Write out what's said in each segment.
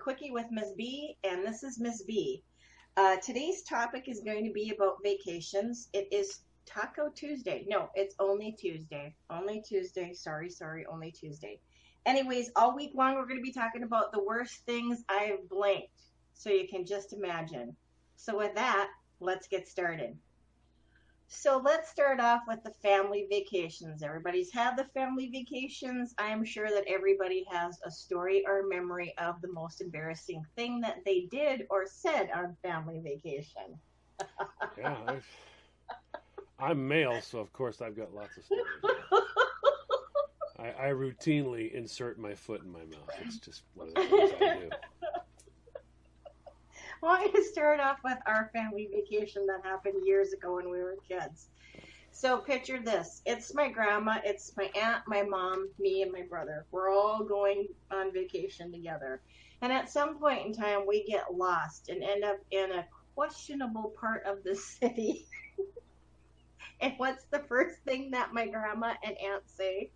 Quickie with Ms. B, and this is Ms. B. Today's topic is going to be about vacations. It is Taco Tuesday. No, it's only Tuesday. Only Tuesday. Sorry, only Tuesday. Anyways, all week long we're going to be talking about the worst things I've blanked. So you can just imagine. So with that, let's get started. So let's start off with the family vacations. Everybody's had the family vacations. I am sure that everybody has a story or memory of the most embarrassing thing that they did or said on family vacation. Yeah, I'm male, so of course I've got lots of stories. I routinely insert my foot in my mouth. It's just one of the things I do. Well, I'm going to start off with our family vacation that happened years ago when we were kids. So picture this. It's my grandma, it's my aunt, my mom, me, and my brother. We're all going on vacation together. And at some point in time, we get lost and end up in a questionable part of the city. And what's the first thing that my grandma and aunt say?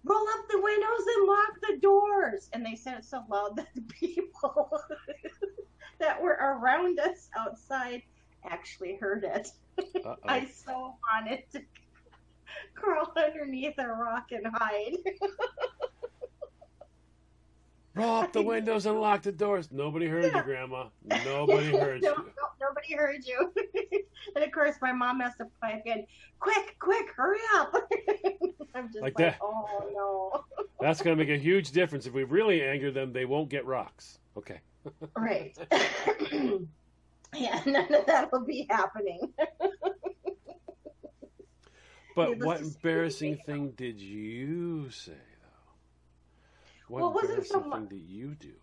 Roll up the windows and lock the doors. And they said it so loud that the people that were around us outside actually heard it. Uh-oh. I so wanted to crawl underneath a rock and hide. Roll up the windows and lock the doors. Nobody heard you, Grandma. Nobody heard you. Nobody heard you. And of course, my mom has to pipe in, quick, hurry up. I'm just like that. Oh no. That's going to make a huge difference. If we really anger them, they won't get rocks. Okay. Right. Yeah, none of that will be happening. But what embarrassing thing did you say, though? What embarrassing thing did you do?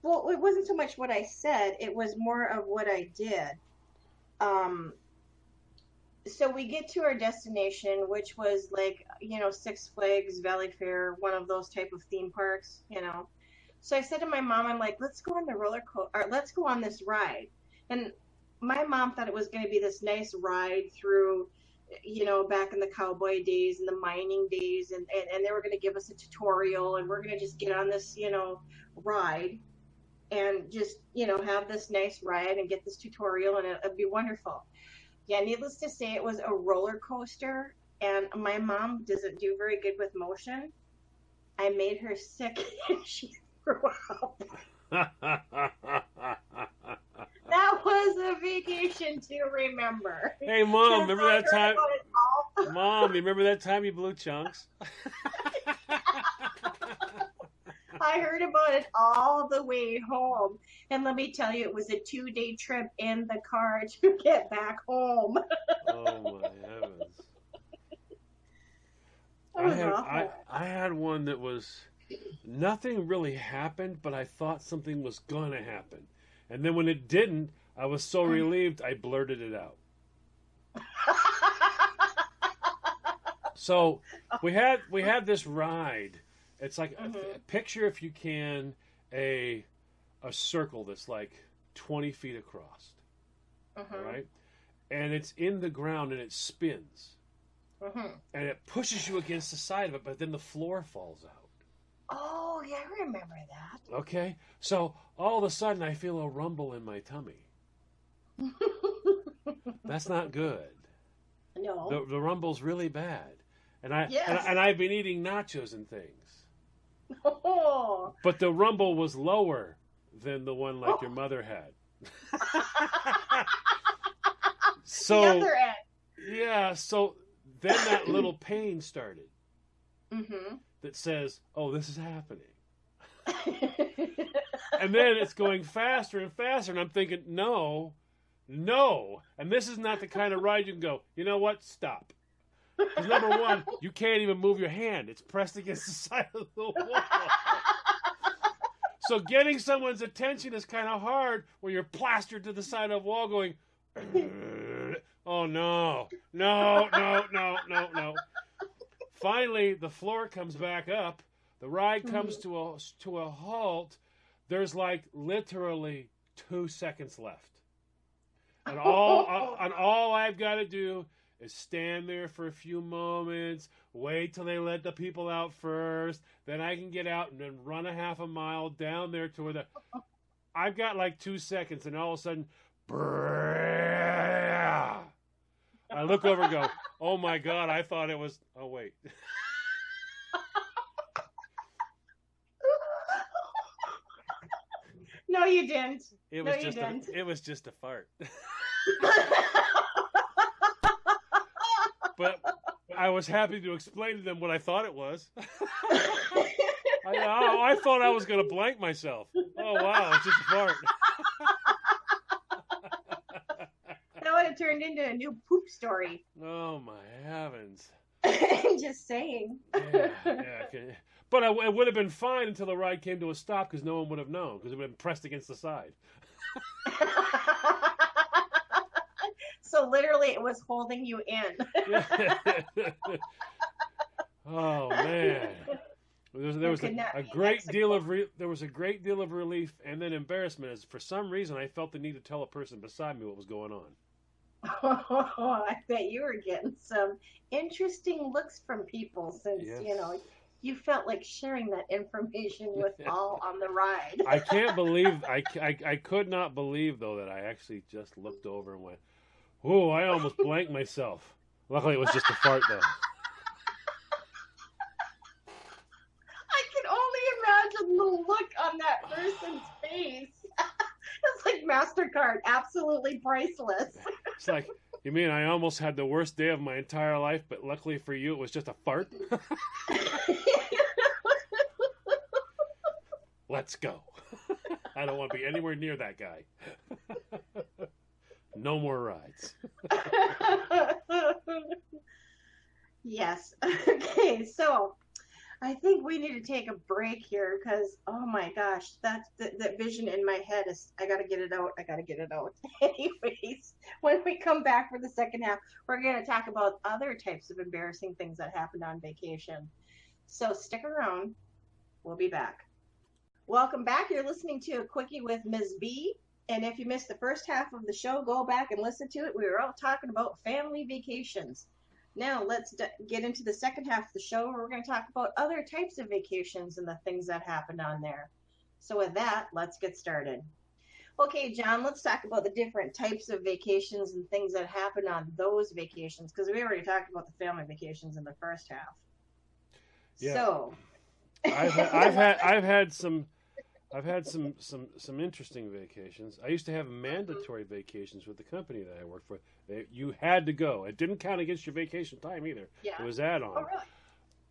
Well, it wasn't so much what I said. It was more of what I did. So we get to our destination, which was like, Six Flags, Valley Fair, one of those type of theme parks. So I said to my mom, I'm like, let's go on the roller coaster, or let's go on this ride. And my mom thought it was going to be this nice ride through, back in the cowboy days and the mining days. And they were going to give us a tutorial, and we're going to just get on this, ride and just, have this nice ride and get this tutorial, and it'd be wonderful. Yeah, needless to say, it was a roller coaster, and my mom doesn't do very good with motion. I made her sick, and she threw up. That was a vacation to remember. Hey, Mom, remember that time? Mom, you remember that time you blew chunks? I heard about it all the way home. And let me tell you, it was a 2-day trip in the car to get back home. Oh, my heavens. I had one that was, nothing really happened, but I thought something was going to happen. And then when it didn't, I was so relieved, I blurted it out. So we had this ride. It's like, picture, if you can, a circle that's like 20 feet across. Right? And it's in the ground and it spins. And it pushes you against the side of it, but then the floor falls out. Oh, yeah, I remember that. Okay? So all of a sudden I feel a rumble in my tummy. That's not good. No. The rumble's really bad. And and I've been eating nachos and things. Oh. But the rumble was lower than the one like your mother had. So the other end. Yeah, so then that little pain started. That says, oh, this is happening. And then it's going faster and faster, and I'm thinking, no. And this is not the kind of ride you can go, you know what, stop. Because number one, you can't even move your hand. It's pressed against the side of the wall. So getting someone's attention is kind of hard when you're plastered to the side of the wall going, oh, no. Finally, the floor comes back up. The ride comes to a halt. There's like literally 2 seconds left. And all I've got to do is stand there for a few moments, wait till they let the people out first, then I can get out and then run a half a mile down there to where I've got like 2 seconds, and all of a sudden, I look over and go, oh my God, I thought it was, oh wait. No, you didn't. It was just a fart. But I was happy to explain to them what I thought it was. I thought I was going to blank myself. Oh, wow, it's just a fart. That would have turned into a new poop story. Oh, my heavens. Just saying. Yeah. But it would have been fine until the ride came to a stop because no one would have known because it would have been pressed against the side. So literally it was holding you in. Oh, man. There was a great deal of relief and then embarrassment as for some reason I felt the need to tell a person beside me what was going on. Oh, I bet you were getting some interesting looks from people since, Yes. You felt like sharing that information with all on the ride. I can't believe, I could not believe, though, that I actually just looked over and went, oh, I almost blanked myself. Luckily, it was just a fart, though. I can only imagine the look on that person's face. It's like MasterCard, absolutely priceless. It's like, you mean I almost had the worst day of my entire life, but luckily for you, it was just a fart? Let's go. I don't want to be anywhere near that guy. No more rides. Yes. Okay, so I think we need to take a break here because, oh my gosh, that's that vision in my head is, I got to get it out. Anyways, when we come back for the second half, we're going to talk about other types of embarrassing things that happened on vacation. So stick around. We'll be back. Welcome back. You're listening to a Quickie with Ms. B. And if you missed the first half of the show, go back and listen to it. We were all talking about family vacations. Now let's get into the second half of the show where we're going to talk about other types of vacations and the things that happened on there. So with that, let's get started. Okay, John, let's talk about the different types of vacations and things that happened on those vacations because we already talked about the family vacations in the first half. Yeah. So I've had some interesting vacations. I used to have mandatory vacations with the company that I worked for. You had to go. It didn't count against your vacation time either. Yeah. It was add-on. Oh, really?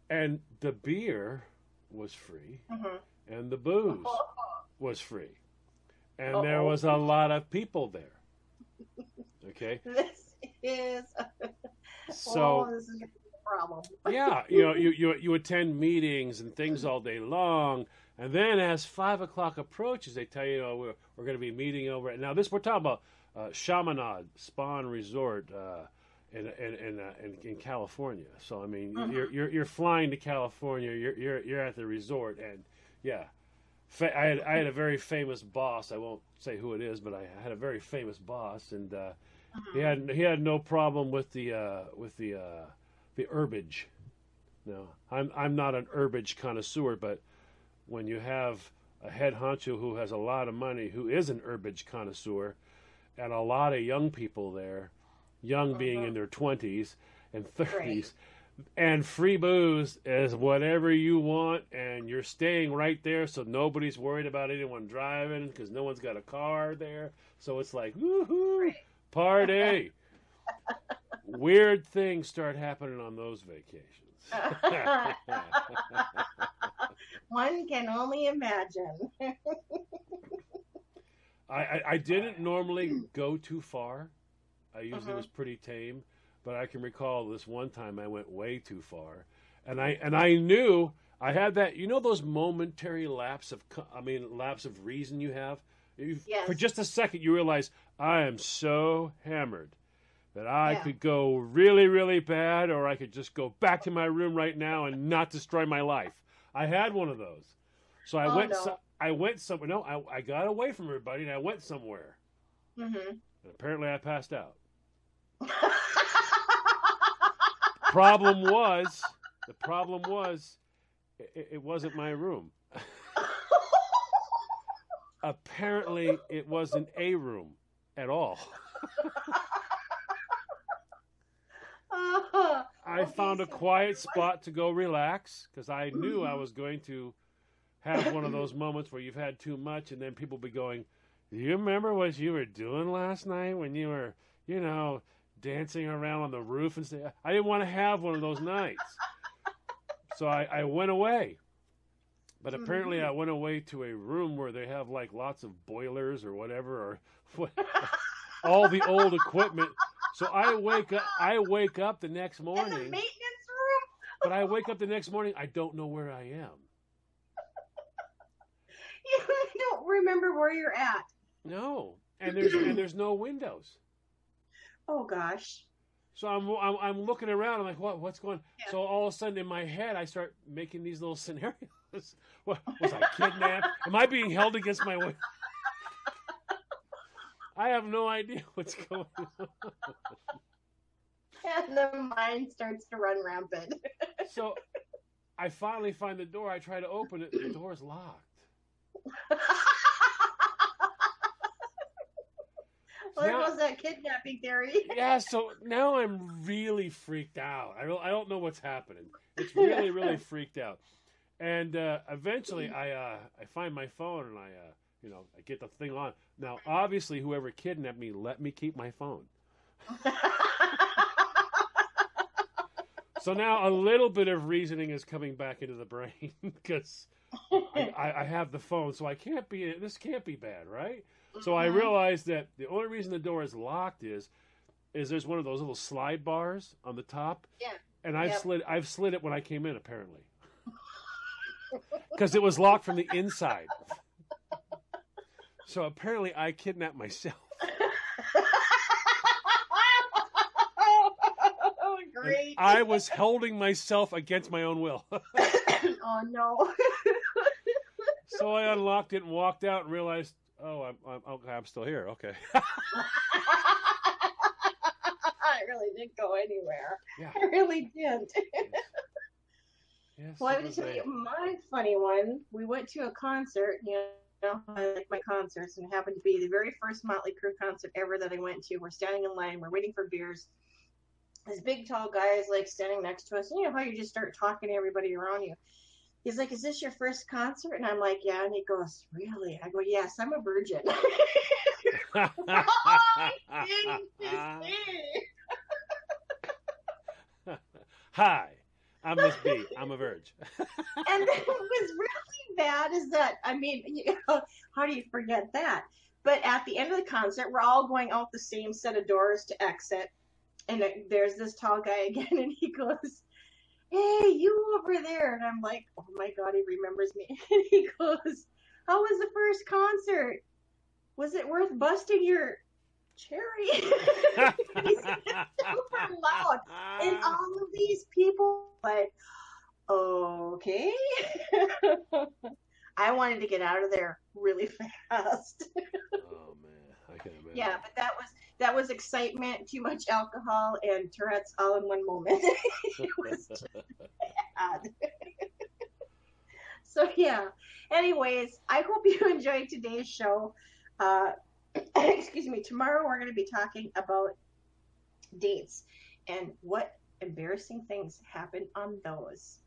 And the beer was free, and the booze was free. And there was a lot of people there. Okay? This is so this is a problem. Yeah, you attend meetings and things all day long. And then as 5 o'clock approaches, they tell you, we're going to be meeting over. Now, we're talking about Chaminade Spa and Resort in California. So, I mean, you're flying to California. You're at the resort, and yeah, I had a very famous boss. I won't say who it is, but I had a very famous boss, and he had no problem with the herbage. No, I'm not an herbage connoisseur, but when you have a head honcho who has a lot of money, who is an herbage connoisseur, and a lot of young people there, young being in their 20s and 30s, right. And free booze is whatever you want, and you're staying right there, so nobody's worried about anyone driving because no one's got a car there. So it's like, woohoo, party. Weird things start happening on those vacations. One can only imagine. I didn't normally go too far. I usually was pretty tame, but I can recall this one time I went way too far, and I knew I had that. Those momentary lapse of reason you have. Yes. For just a second, you realize I am so hammered that I could go really, really bad, or I could just go back to my room right now and not destroy my life. I had one of those. So I went somewhere. No, I got away from everybody and I went somewhere. And apparently I passed out. problem was, the problem was, it wasn't my room. Apparently, it wasn't a room at all. I found a quiet spot to go relax because I knew I was going to have one of those moments where you've had too much and then people be going, do you remember what you were doing last night when you were, dancing around on the roof and stuff? I didn't want to have one of those nights. So I went away. But apparently I went away to a room where they have like lots of boilers or whatever, or all the old equipment. So I wake up the next morning. In the maintenance room? But I wake up the next morning, I don't know where I am. You don't remember where you're at. No. And there's no windows. Oh gosh. So I'm looking around. I'm like, what's going on? Yeah. So all of a sudden in my head, I start making these little scenarios. What, was I kidnapped? Am I being held against my will? I have no idea what's going on. And the mind starts to run rampant. So I finally find the door. I try to open it. The door's locked. Well, there goes that kidnapping theory. Yeah, so now I'm really freaked out. I don't know what's happening. It's really, really freaked out. And eventually I find my phone and I get the thing on. Now, obviously, whoever kidnapped me let me keep my phone. So now a little bit of reasoning is coming back into the brain because I have the phone, so this can't be bad, right? So I realized that the only reason the door is locked is there's one of those little slide bars on the top. Yeah. And I've slid it when I came in, apparently. Because it was locked from the inside. So apparently I kidnapped myself. Great. And I was holding myself against my own will. Oh no. So I unlocked it and walked out and realized, I'm still here. Okay. I really didn't go anywhere. Yeah. I really didn't. Yes, Well, I would tell you my funny one. We went to a concert. I like my concerts, and it happened to be the very first Motley Crue concert ever that I went to. We're standing in line. We're waiting for beers. This big, tall guy is like standing next to us. You know how you just start talking to everybody around you. He's like, "Is this your first concert?" And I'm like, "Yeah." And he goes, "Really?" I go, "Yes, I'm a virgin." Hi, I'm Mz B. I'm a virgin. And what was really bad is that, I mean, how do you forget that? But at the end of the concert, we're all going out the same set of doors to exit. And there's this tall guy again, and he goes, "Hey, you over there." And I'm like, oh my God, he remembers me. And he goes, "How was the first concert? Was it worth busting your cherry?" He said it super loud. And all of these people like, okay. I wanted to get out of there really fast. Oh man, I can imagine. Yeah, but that was excitement, too much alcohol, and Tourette's all in one moment. It was just bad. So yeah. Anyways, I hope you enjoyed today's show. Excuse me. Tomorrow we're going to be talking about dates and what embarrassing things happen on those.